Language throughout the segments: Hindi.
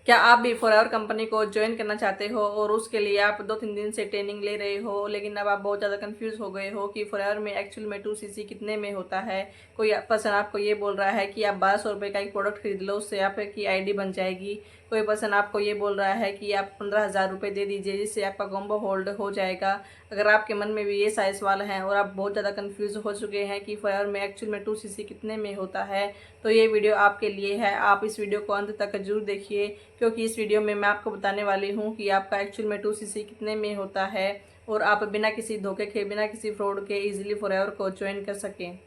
क्या आप भी फॉरएवर कंपनी को ज्वाइन करना चाहते हो और उसके लिए आप 2-3 दिन से ट्रेनिंग ले रहे हो, लेकिन अब आप बहुत ज़्यादा कंफ्यूज हो गए हो कि फॉरएवर में एक्चुअल में 2cc कितने में होता है। कोई पर्सन आपको ये बोल रहा है कि आप 1200 रुपये का एक प्रोडक्ट खरीद लो, उससे आपकी आईडी बन जाएगी। कोई पर्सन आपको ये बोल रहा है कि आप 15,000 रुपये दे दीजिए जिससे आपका कॉम्बो होल्ड हो जाएगा। अगर आपके मन में भी ये सारे सवाल हैं और आप बहुत ज़्यादा कंफ्यूज हो चुके हैं कि फॉरएवर में एक्चुअल में 2cc कितने में होता है, तो ये वीडियो आपके लिए है। आप इस वीडियो को अंत तक जरूर देखिए, क्योंकि इस वीडियो में मैं आपको बताने वाली हूँ कि आपका एक्चुअल में 2cc कितने में होता है और आप बिना किसी धोखे के, बिना किसी फ्रॉड के इजीली फॉरएवर को ज्वाइन कर सकें।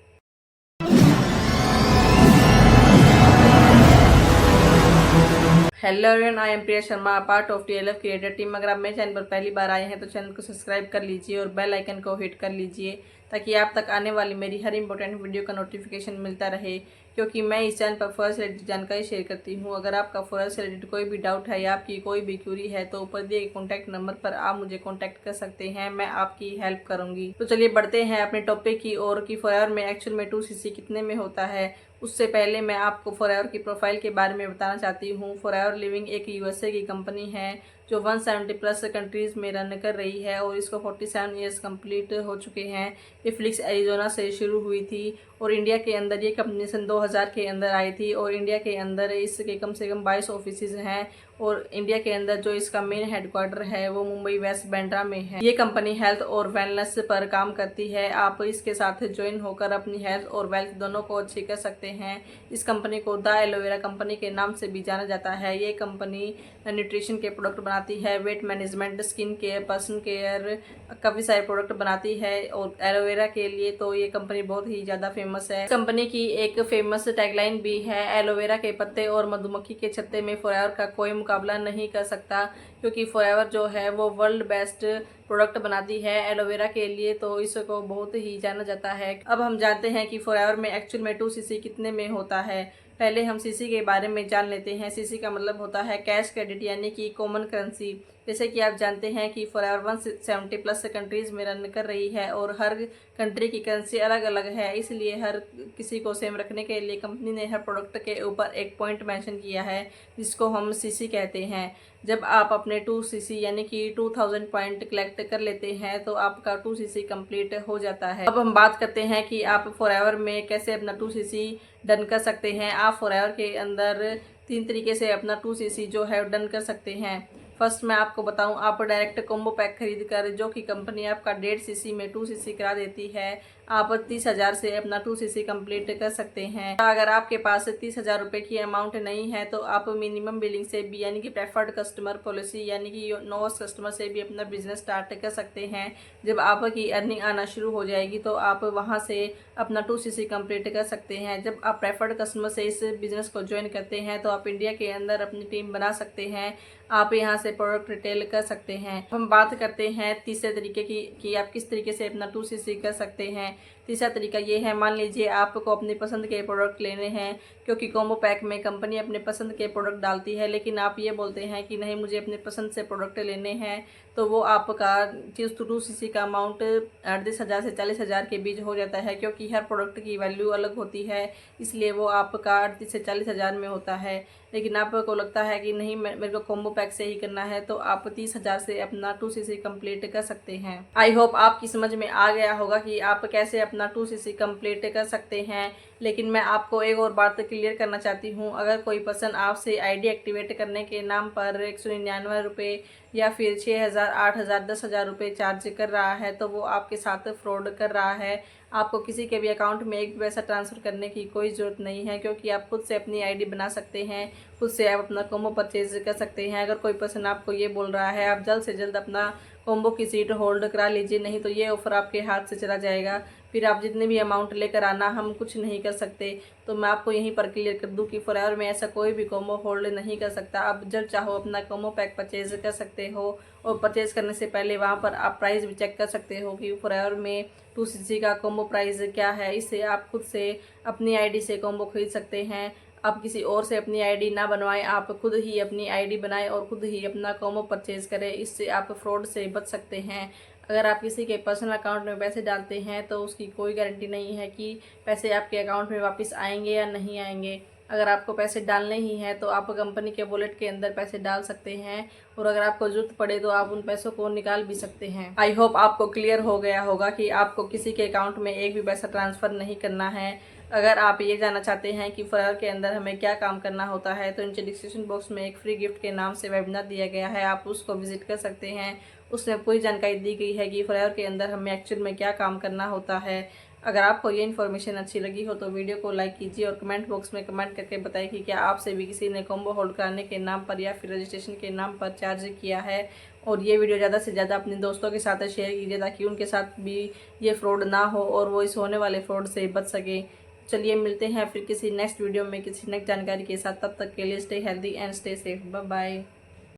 Hello everyone, I am Priya Sharma, part of TLF creator team. अगर आप मेरे चैनल पर पहली बार आए हैं तो चैनल को सब्सक्राइब कर लीजिए और बेल आइकन को हिट कर लीजिए ताकि आप तक आने वाली मेरी हर इंपॉर्टेंट वीडियो का नोटिफिकेशन मिलता रहे, क्योंकि मैं इस चैनल पर फॉरेक्स से रिलेटेड जानकारी शेयर करती हूँ। अगर आपका फॉरेक्स से रिलेटेड कोई भी डाउट है या आपकी कोई भी क्यूरी है तो ऊपर दिए गए कॉन्टैक्ट नंबर पर आप मुझे कॉन्टैक्ट कर सकते हैं, मैं आपकी हेल्प करूँगी। तो चलिए बढ़ते हैं अपने टॉपिक की ओर कि फॉरएवर में एक्चुअल में 2cc कितने में होता है। उससे पहले मैं आपको फॉरएवर की प्रोफाइल के बारे में बताना चाहती हूँ। फॉरएवर लिविंग एक USA की कंपनी है जो 170 प्लस कंट्रीज़ में रन कर रही है और इसको 47 ईयर्स कंप्लीट हो चुके हैं। ये फिनिक्स एरिजोना से शुरू हुई थी और इंडिया के अंदर ये कंपनी सन 2000 के अंदर आई थी और इंडिया के अंदर इसके कम से कम 22 ऑफिसेज हैं और इंडिया के अंदर जो इसका मेन हेडक्वार्टर है वो मुंबई वेस्ट बांद्रा में है। ये कंपनी हेल्थ और वेलनेस पर काम करती है। आप इसके साथ ज्वाइन होकर अपनी हेल्थ और वेल्थ दोनों को अच्छी कर सकते हैं। इस कंपनी को द एलोवेरा कंपनी के नाम से भी जाना जाता है। ये कंपनी न्यूट्रिशन के प्रोडक्ट बनाती है, weight management, skin care, person care, काफ़ी सारे प्रोडक्ट बनाती है और एलोवेरा के लिए तो ये कंपनी बहुत ही ज़्यादा फेमस है। कंपनी की एक फेमस टैगलाइन भी है, एलोवेरा के पत्ते और मधुमक्खी के छत्ते में फॉरएवर का कोई मुकाबला नहीं कर सकता, क्योंकि फॉरएवर जो है वो वर्ल्ड बेस्ट प्रोडक्ट बनाती है एलोवेरा के लिए, तो इसको बहुत ही जाना जाता है। अब हम जानते हैं कि फॉरएवर में एक्चुअल में 2cc कितने में होता है। पहले हम सीसी के बारे में जान लेते हैं। सीसी का मतलब होता है कैश क्रेडिट, यानी कि कॉमन करेंसी। जैसे कि आप जानते हैं कि फॉरएवर 170 प्लस कंट्रीज़ में रन कर रही है और हर कंट्री की करेंसी अलग अलग है, इसलिए हर किसी को सेम रखने के लिए कंपनी ने हर प्रोडक्ट के ऊपर एक पॉइंट मेंशन किया है जिसको हम सीसी कहते हैं। जब आप अपने 2cc यानी कि 2000 पॉइंट कलेक्ट कर लेते हैं तो आपका 2cc कंप्लीट हो जाता है। अब हम बात करते हैं कि आप फॉरएवर में कैसे अपना 2cc डन कर सकते हैं। आप फॉरएवर के अंदर 3 तरीके से अपना 2cc जो है डन कर सकते हैं। फर्स्ट मैं आपको बताऊं, आप डायरेक्ट कॉम्बो पैक खरीद कर, जो कि कंपनी आपका 1.5cc में 2cc करा देती है, आप 30,000 से अपना 2cc कंप्लीट कर सकते हैं। अगर आपके पास 30,000 रुपये की अमाउंट नहीं है तो आप मिनिमम बिलिंग से भी यानी कि प्रेफर्ड कस्टमर पॉलिसी यानी कि नोवेस्ट कस्टमर से भी अपना बिजनेस स्टार्ट कर सकते हैं। जब आपकी अर्निंग आना शुरू हो जाएगी तो आप वहां से अपना 2cc कंप्लीट कर सकते हैं। जब आप प्रेफर्ड कस्टमर से इस बिजनेस को ज्वाइन करते हैं तो आप इंडिया के अंदर अपनी टीम बना सकते हैं, आप यहाँ से प्रोडक्ट रिटेल कर सकते हैं। हम बात करते हैं तीसरे तरीके की कि आप किस तरीके से अपना 2cc कर सकते हैं। तीसरा तरीका ये है, मान लीजिए आपको अपनी पसंद के प्रोडक्ट लेने हैं, क्योंकि कॉम्बो पैक में कंपनी अपने पसंद के प्रोडक्ट डालती है, लेकिन आप ये बोलते हैं कि नहीं मुझे अपने पसंद से प्रोडक्ट लेने हैं, तो वो आपका 2cc का अमाउंट 38,000 से 40,000 के बीच हो जाता है, क्योंकि हर प्रोडक्ट की वैल्यू अलग होती है, इसलिए वो आपका 38 से 40,000 में होता है। लेकिन आपको लगता है कि नहीं मेरे को कॉम्बो पैक से ही करना है, तो आप 30,000 से अपना 2cc कंप्लीट कर सकते हैं। आई होप आपकी समझ में आ गया होगा कि आप कैसे अपना 2cc कंप्लीट कर सकते हैं। लेकिन मैं आपको एक और बात क्लियर करना चाहती हूँ, अगर कोई पर्सन आपसे आईडी एक्टिवेट करने के नाम पर 199 रुपये या फिर 6,000, 8,000, 10,000 रुपये चार्ज कर रहा है तो वो आपके साथ फ्रॉड कर रहा है। आपको किसी के भी अकाउंट में एक भी पैसा ट्रांसफ़र करने की कोई ज़रूरत नहीं है, क्योंकि आप खुद से अपनी आईडी बना सकते हैं, खुद से आप अपना कॉम्बो परचेज कर सकते हैं। अगर कोई पर्सन आपको ये बोल रहा है, आप जल्द से जल्द अपना कॉम्बो की सीट होल्ड करा लीजिए, नहीं तो ये ऑफ़र आपके हाथ से चला जाएगा, फिर आप जितने भी अमाउंट लेकर आना हम कुछ नहीं कर सकते। तो मैं आपको यहीं पर क्लियर कर दूं कि फॉरएवर में ऐसा कोई भी कॉम्बो होल्ड नहीं कर सकता। आप जब चाहो अपना कॉम्बो पैक परचेज कर सकते हो और परचेज करने से पहले वहां पर आप प्राइस भी चेक कर सकते हो कि फॉरएवर में 2cc का कॉम्बो प्राइस क्या है। इससे आप खुद से अपनी आईडी से कॉम्बो खरीद सकते हैं। आप किसी और से अपनी आईडी ना बनवाएं, आप खुद ही अपनी आईडी बनाएं और खुद ही अपना कॉम्बो परचेज करें। इससे आप फ्रॉड से बच सकते हैं। अगर आप किसी के पर्सनल अकाउंट में पैसे डालते हैं तो उसकी कोई गारंटी नहीं है कि पैसे आपके अकाउंट में वापस आएंगे या नहीं आएंगे। अगर आपको पैसे डालने ही हैं तो आप कंपनी के वॉलेट के अंदर पैसे डाल सकते हैं, और अगर आपको जरूरत पड़े तो आप उन पैसों को निकाल भी सकते हैं। आई होप आपको क्लियर हो गया होगा कि आपको किसी के अकाउंट में एक भी पैसा ट्रांसफ़र नहीं करना है। अगर आप ये जानना चाहते हैं कि फॉरएवर के अंदर हमें क्या काम करना होता है तो नीचे डिस्क्रिप्शन बॉक्स में एक फ्री गिफ्ट के नाम से वेबिनार दिया गया है, आप उसको विजिट कर सकते हैं। उसमें पूरी जानकारी दी गई है कि फॉरएवर के अंदर हमें एक्चुअल में क्या काम करना होता है। अगर आपको ये इन्फॉर्मेशन अच्छी लगी हो तो वीडियो को लाइक कीजिए और कमेंट बॉक्स में कमेंट करके बताइए कि क्या आपसे भी किसी ने कॉम्बो होल्ड कराने के नाम पर या फिर रजिस्ट्रेशन के नाम पर चार्ज किया है। और ये वीडियो ज़्यादा से ज़्यादा अपने दोस्तों के साथ शेयर कीजिए ताकि उनके साथ भी ये फ्रॉड ना हो और वो इस होने वाले फ्रॉड से बच सके। चलिए मिलते हैं फिर किसी नेक्स्ट वीडियो में किसी नेक्स्ट जानकारी के साथ। तब तक के लिए stay healthy and stay safe. Bye bye.